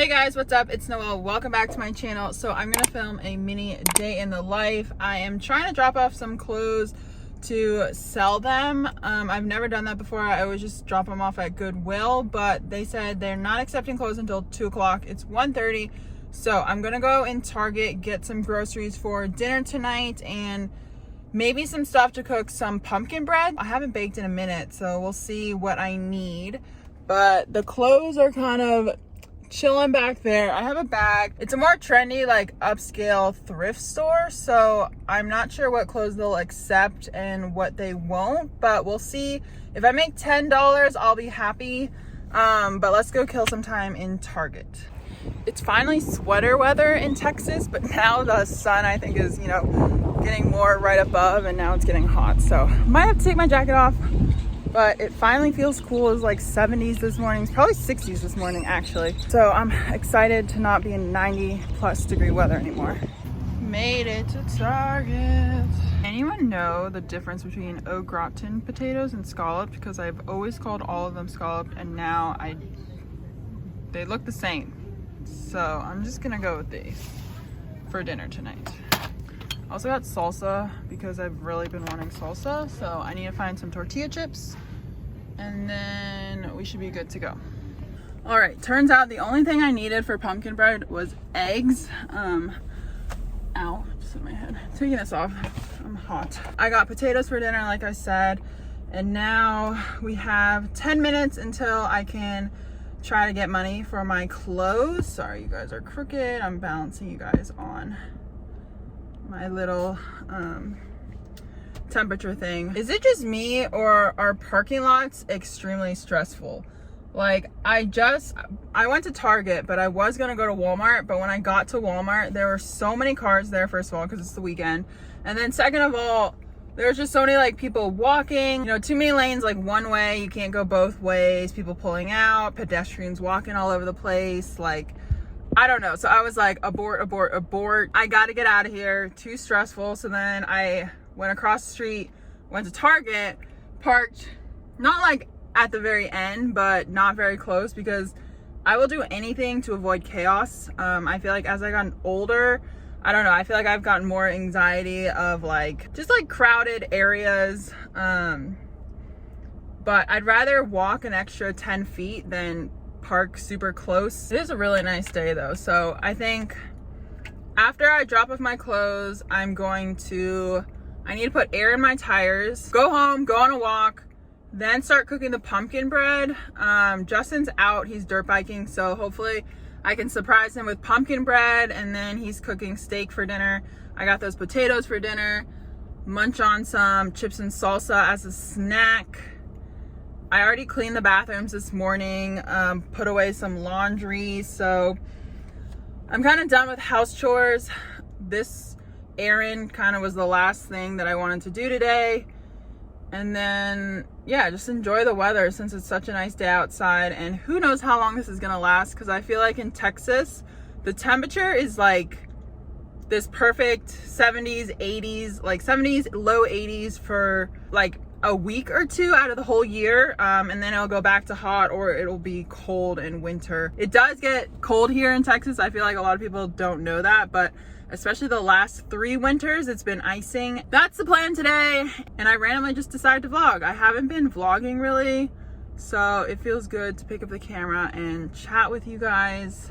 Hey guys, what's up? It's Noelle. Welcome back to my channel. So I'm gonna film a mini day in the life. I am trying to drop off some clothes to sell them. I've never done that before. I always just drop them off at Goodwill, but they said they're not accepting clothes until 2 o'clock. It's 1:30. So I'm gonna go in Target, get some groceries for dinner tonight and maybe some stuff to cook some pumpkin bread. I haven't baked in a minute, so we'll see what I need. But the clothes are kind of chilling back there. I have a bag. It's a more trendy, like upscale thrift store, so I'm not sure what clothes they'll accept and what they won't, but we'll see. If I make $10, I'll be happy. But let's go kill some time in Target. It's finally sweater weather in Texas, but now the sun, I think, is, getting more right above, and now it's getting hot, so I might have to take my jacket off. But it finally feels cool. It was like 70s this morning. It's probably 60s this morning, actually. So I'm excited to not be in 90+ degree weather anymore. Made it to Target. Anyone know the difference between au gratin potatoes and scalloped? Because I've always called all of them scalloped, and now they look the same. So I'm just gonna go with these for dinner tonight. Also got salsa because I've really been wanting salsa, so I need to find some tortilla chips and then we should be good to go. All right, turns out the only thing I needed for pumpkin bread was eggs. Ow, just hit my head. Taking this off, I'm hot. I got potatoes for dinner, like I said, and now we have 10 minutes until I can try to get money for my clothes. Sorry, you guys are crooked. I'm balancing you guys on my little temperature thing. Is it just me, or are parking lots extremely stressful? Like, I went to Target, but I was gonna go to Walmart, but when I got to Walmart, there were so many cars there, first of all, because it's the weekend, and then second of all, there's just so many like people walking, too many lanes, like one way, you can't go both ways, people pulling out, pedestrians walking all over the place, like, I don't know. So I was like, abort. I got to get out of here. Too stressful. So then I went across the street, went to Target, parked, not like at the very end, but not very close, because I will do anything to avoid chaos. I feel like as I got older, I don't know, I feel like I've gotten more anxiety of like, just like crowded areas. But I'd rather walk an extra 10 feet than park super close. It is a really nice day though, so I think after I drop off my clothes, I need to put air in my tires, go home, go on a walk, then start cooking the pumpkin bread. Justin's out, he's dirt biking, so hopefully I can surprise him with pumpkin bread, and then he's cooking steak for dinner. I got those potatoes for dinner, munch on some chips and salsa as a snack. I already cleaned the bathrooms this morning, put away some laundry, so I'm kind of done with house chores. This errand kind of was the last thing that I wanted to do today. And then, yeah, just enjoy the weather since it's such a nice day outside. And who knows how long this is gonna last, because I feel like in Texas, the temperature is like this perfect 70s, 80s, like 70s, low 80s for like a week or two out of the whole year, and then it'll go back to hot, or it'll be cold in winter. It does get cold here in Texas. I feel like a lot of people don't know that, but especially the last 3 winters, it's been icing. That's the plan today, and I randomly just decided to vlog. I haven't been vlogging really, so it feels good to pick up the camera and chat with you guys.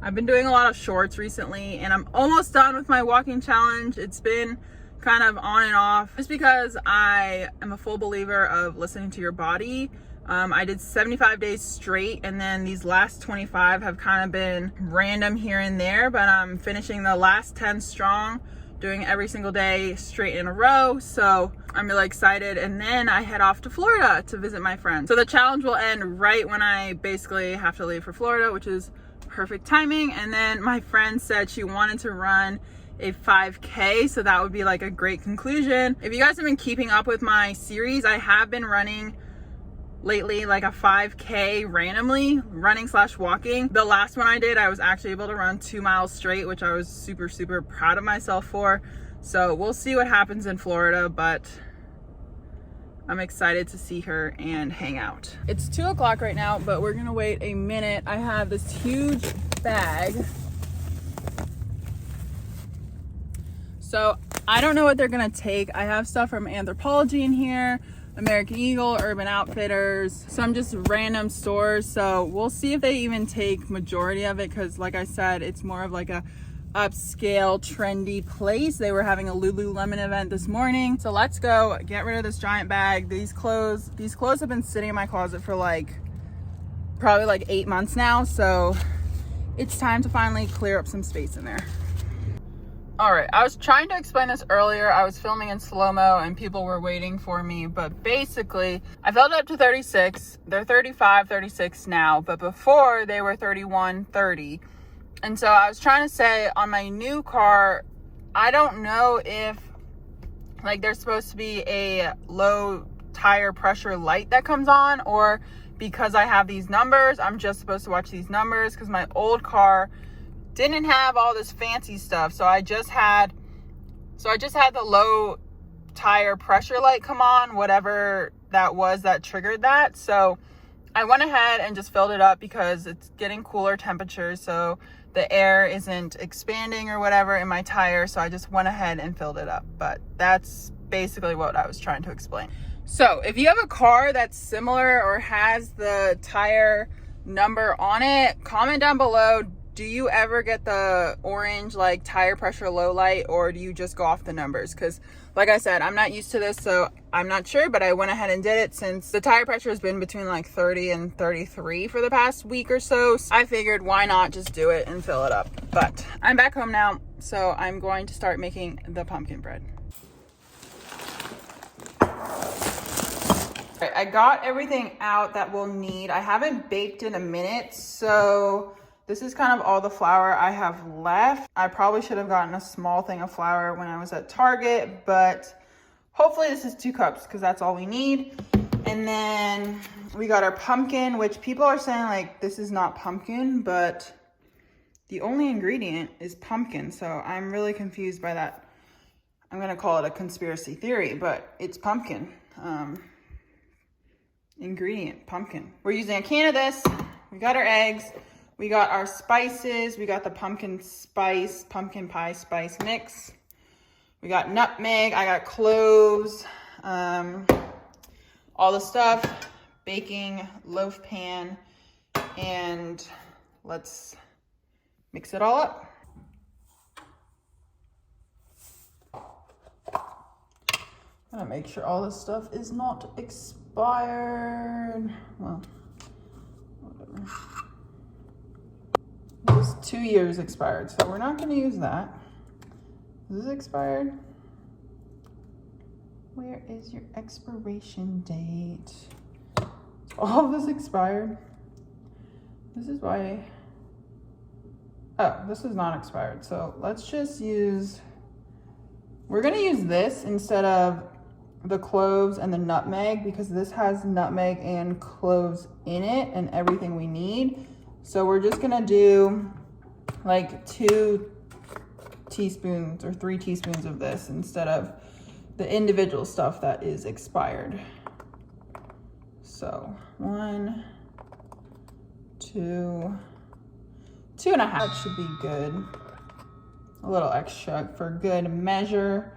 I've been doing a lot of shorts recently, and I'm almost done with my walking challenge. It's been kind of on and off, just because I am a full believer of listening to your body. I did 75 days straight, and then these last 25 have kind of been random here and there, but I'm finishing the last 10 strong, doing every single day straight in a row, so I'm really excited. And then I head off to Florida to visit my friends. So the challenge will end right when I basically have to leave for Florida, which is perfect timing. And then my friend said she wanted to run a 5K, so that would be like a great conclusion. If you guys have been keeping up with my series, I have been running lately like a 5K randomly, running / walking. The last one I did, I was actually able to run 2 miles straight, which I was super proud of myself for. So we'll see what happens in Florida, but I'm excited to see her and hang out. It's 2 o'clock right now, but we're gonna wait a minute. I have this huge bag. So I don't know what they're gonna take. I have stuff from Anthropologie in here, American Eagle, Urban Outfitters, some just random stores. So we'll see if they even take majority of it, because like I said, it's more of like a upscale trendy place. They were having a Lululemon event this morning. So let's go get rid of this giant bag. These clothes have been sitting in my closet for probably like 8 months now. So it's time to finally clear up some space in there. All right, I was trying to explain this earlier. I was filming in slow-mo and people were waiting for me, but basically I filled it up to 36. They're 35, 36 now, but before they were 31, 30. And so I was trying to say, on my new car, I don't know if there's supposed to be a low tire pressure light that comes on, or because I have these numbers, I'm just supposed to watch these numbers, because my old car didn't have all this fancy stuff. So I just had the low tire pressure light come on, whatever that was that triggered that. So I went ahead and just filled it up because it's getting cooler temperatures, so the air isn't expanding or whatever in my tire. So I just went ahead and filled it up. But that's basically what I was trying to explain. So if you have a car that's similar or has the tire number on it, comment down below. Do you ever get the orange tire pressure low light, or do you just go off the numbers? Because like I said, I'm not used to this, so I'm not sure, but I went ahead and did it since the tire pressure has been between 30 and 33 for the past week or so. So I figured, why not just do it and fill it up? But I'm back home now, so I'm going to start making the pumpkin bread. All right, I got everything out that we'll need. I haven't baked in a minute, so this is kind of all the flour I have left. I probably should have gotten a small thing of flour when I was at Target, but hopefully this is 2 cups because that's all we need. And then we got our pumpkin, which people are saying this is not pumpkin, but the only ingredient is pumpkin. So I'm really confused by that. I'm gonna call it a conspiracy theory, but it's pumpkin. Ingredient, pumpkin. We're using a can of this. We got our eggs. We got our spices. We got the pumpkin pie spice mix. We got nutmeg. I got cloves. All the stuff. Baking loaf pan. And let's mix it all up. I'm gonna make sure all this stuff is not expired. Well, whatever. It's 2 years expired, so we're not going to use that. Is this expired? Where is your expiration date? Is all of this expired? This is why. Oh, this is not expired. So let's just use. We're going to use this instead of the cloves and the nutmeg, because this has nutmeg and cloves in it and everything we need. So we're just gonna do 2 teaspoons or 3 teaspoons of this instead of the individual stuff that is expired. So 1, 2, 2.5. That should be good. A little extra for good measure.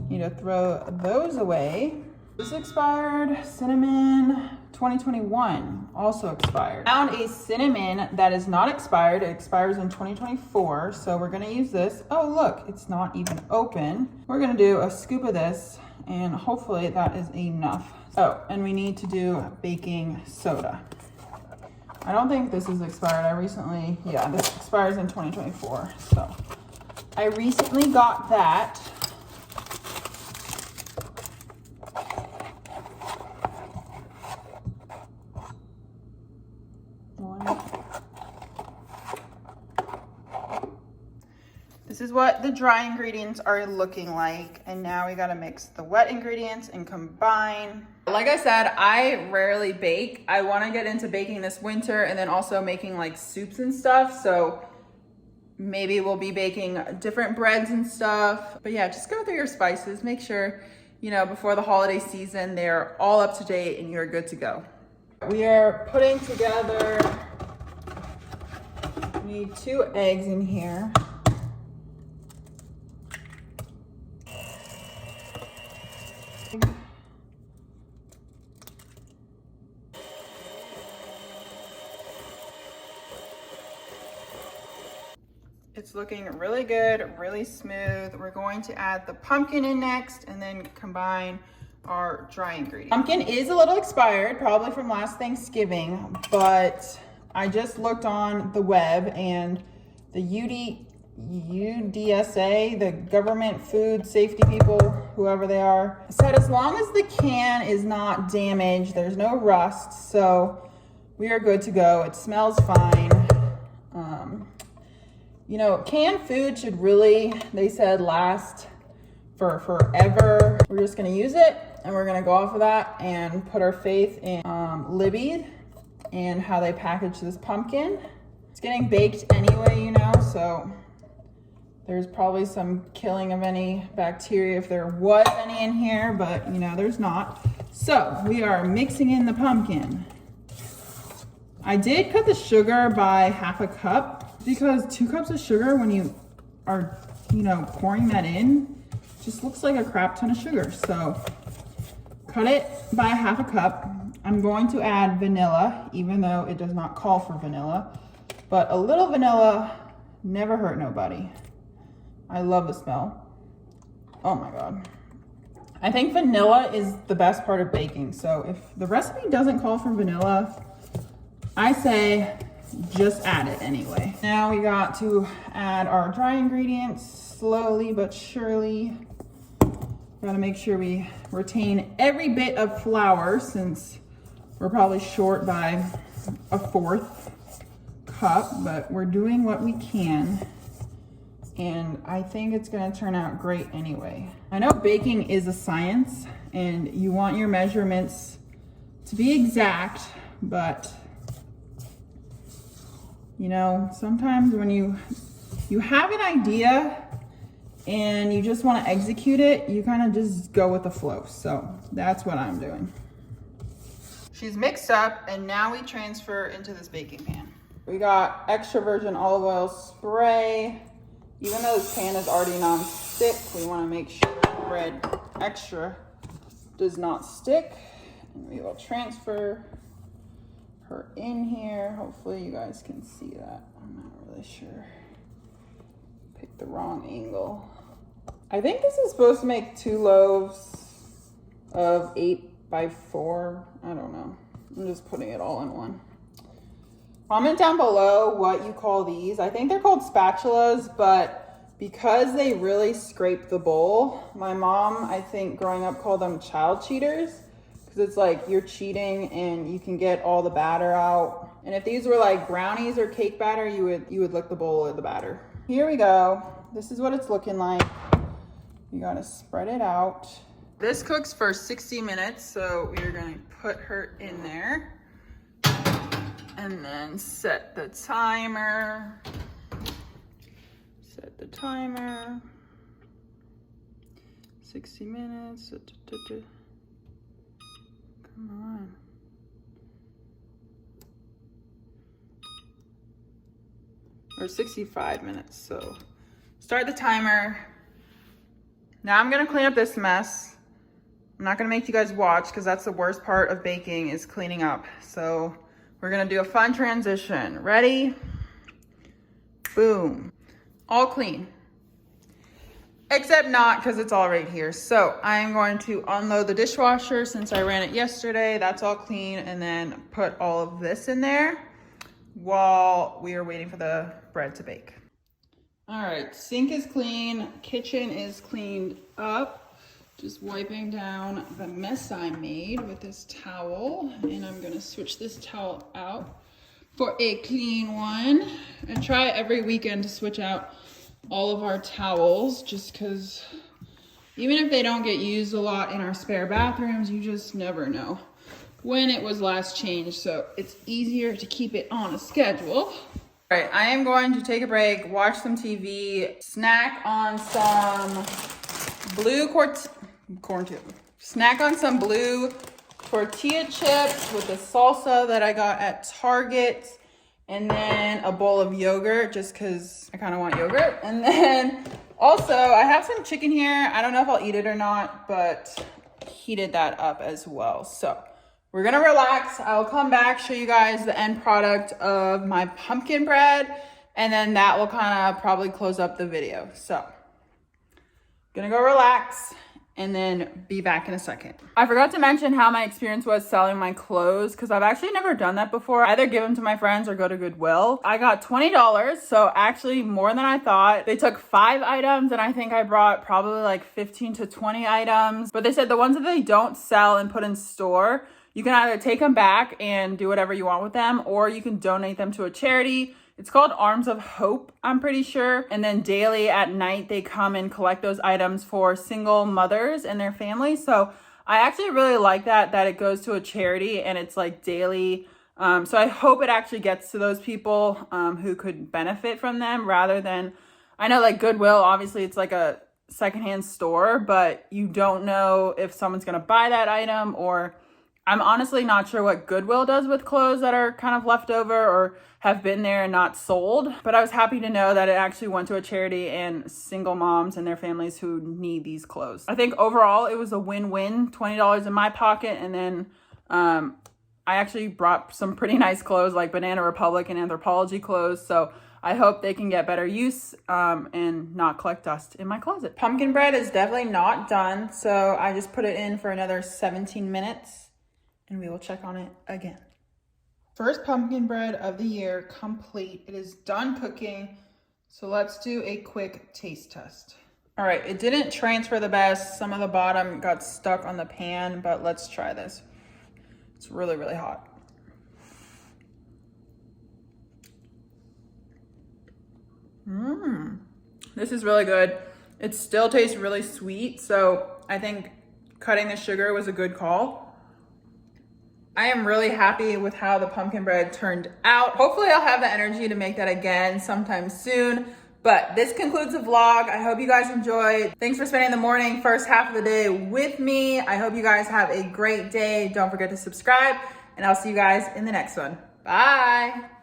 Need to throw those away. This expired. Cinnamon 2021 also expired. Found a cinnamon that is not expired. It expires in 2024. So we're gonna use this. Oh, look, it's not even open. We're gonna do a scoop of this and hopefully that is enough. Oh, and we need to do baking soda. I don't think this is expired. Yeah, this expires in 2024. So I recently got that. This is what the dry ingredients are looking like. And now we gotta mix the wet ingredients and combine. Like I said, I rarely bake. I wanna get into baking this winter and then also making soups and stuff. So maybe we'll be baking different breads and stuff. But yeah, just go through your spices. Make sure you know, before the holiday season. They're all up to date and you're good to go. We are putting together, we need 2 eggs in here. It's looking really good, really smooth. We're going to add the pumpkin in next and then combine our dry ingredients. Pumpkin is a little expired, probably from last Thanksgiving, but I just looked on the web and the UDSA, the government food safety people, whoever they are, said as long as the can is not damaged, there's no rust, so we are good to go. It smells fine. You know, canned food should really, they said, last for forever. We're just gonna use it and we're gonna go off of that and put our faith in Libby and how they package this pumpkin. It's getting baked anyway, you know, so there's probably some killing of any bacteria if there was any in here, but you know, there's not. So we are mixing in the pumpkin. I did cut the sugar by 1/2 cup because 2 cups of sugar when you are, you know, pouring that in, just looks like a crap ton of sugar. So cut it by 1/2 cup. I'm going to add vanilla, even though it does not call for vanilla, but a little vanilla never hurt nobody. I love the smell. Oh my God. I think vanilla is the best part of baking. So if the recipe doesn't call for vanilla, I say just add it anyway. Now we got to add our dry ingredients slowly but surely. Gotta make sure we retain every bit of flour since we're probably short by 1/4 cup, but we're doing what we can. And I think it's gonna turn out great anyway. I know baking is a science and you want your measurements to be exact, but you know, sometimes when you have an idea and you just want to execute it, you kind of just go with the flow. So that's what I'm doing. She's mixed up and now we transfer into this baking pan. We got extra virgin olive oil spray. Even though this pan is already non-stick, we want to make sure the bread extra does not stick. And we will transfer her in here. Hopefully you guys can see that. I'm not really sure. Picked the wrong angle. I think this is supposed to make 2 loaves of 8 by 4. I don't know. I'm just putting it all in one. Comment down below what you call these. I think they're called spatulas, but because they really scrape the bowl, my mom, I think growing up, called them child cheaters. It's like you're cheating and you can get all the batter out. And if these were like brownies or cake batter, you would lick the bowl of the batter. Here we go. This is what it's looking like. You gotta spread it out. This cooks for 60 minutes, so we're gonna put her in there and then set the timer. Set the timer. 60 minutes. Come on. Or 65 minutes, so start the timer. Now I'm gonna clean up this mess. I'm not gonna make you guys watch because that's the worst part of baking is cleaning up. So we're gonna do a fun transition. Ready? Boom. All clean. Except not because it's all right here. So I'm going to unload the dishwasher since I ran it yesterday. That's all clean, and then put all of this in there while we are waiting for the bread to bake. All right, sink is clean, kitchen is cleaned up. Just wiping down the mess I made with this towel, and I'm gonna switch this towel out for a clean one. I try every weekend to switch out all of our towels just because even if they don't get used a lot in our spare bathrooms, you just never know when it was last changed, so it's easier to keep it on a schedule. All right, I am going to take a break, watch some TV, snack on some blue corn too. Snack on some blue tortilla chips with the salsa that I got at Target. And then a bowl of yogurt just because I kind of want yogurt. And then also I have some chicken here. I don't know if I'll eat it or not, but heated that up as well. So we're gonna relax. I'll come back, show you guys the end product of my pumpkin bread, and then that will kind of probably close up the video. So gonna go relax and then be back in a second. I forgot to mention how my experience was selling my clothes, because I've actually never done that before. Either give them to my friends or go to Goodwill. I got $20, so actually more than I thought. They took 5 items and I think I brought probably like 15 to 20 items. But they said the ones that they don't sell and put in store, you can either take them back and do whatever you want with them, or you can donate them to a charity. It's called Arms of Hope, I'm pretty sure. And then daily at night, they come and collect those items for single mothers and their families. So I actually really like that it goes to a charity and it's like daily. So I hope it actually gets to those people who could benefit from them, rather than, I know like Goodwill, obviously it's like a secondhand store, but you don't know if someone's gonna buy that item, or I'm honestly not sure what Goodwill does with clothes that are kind of left over or have been there and not sold. But I was happy to know that it actually went to a charity and single moms and their families who need these clothes. I think overall it was a win-win, $20 in my pocket. And then I actually brought some pretty nice clothes like Banana Republic and Anthropologie clothes. So I hope they can get better use and not collect dust in my closet. Pumpkin bread is definitely not done. So I just put it in for another 17 minutes. And we will check on it again. First pumpkin bread of the year complete. It is done cooking. So let's do a quick taste test. All right, it didn't transfer the best. Some of the bottom got stuck on the pan, but let's try this. It's really, really hot. This is really good. It still tastes really sweet. So I think cutting the sugar was a good call. I am really happy with how the pumpkin bread turned out. Hopefully I'll have the energy to make that again sometime soon. But this concludes the vlog. I hope you guys enjoyed. Thanks for spending the morning, first half of the day with me. I hope you guys have a great day. Don't forget to subscribe, and I'll see you guys in the next one. Bye.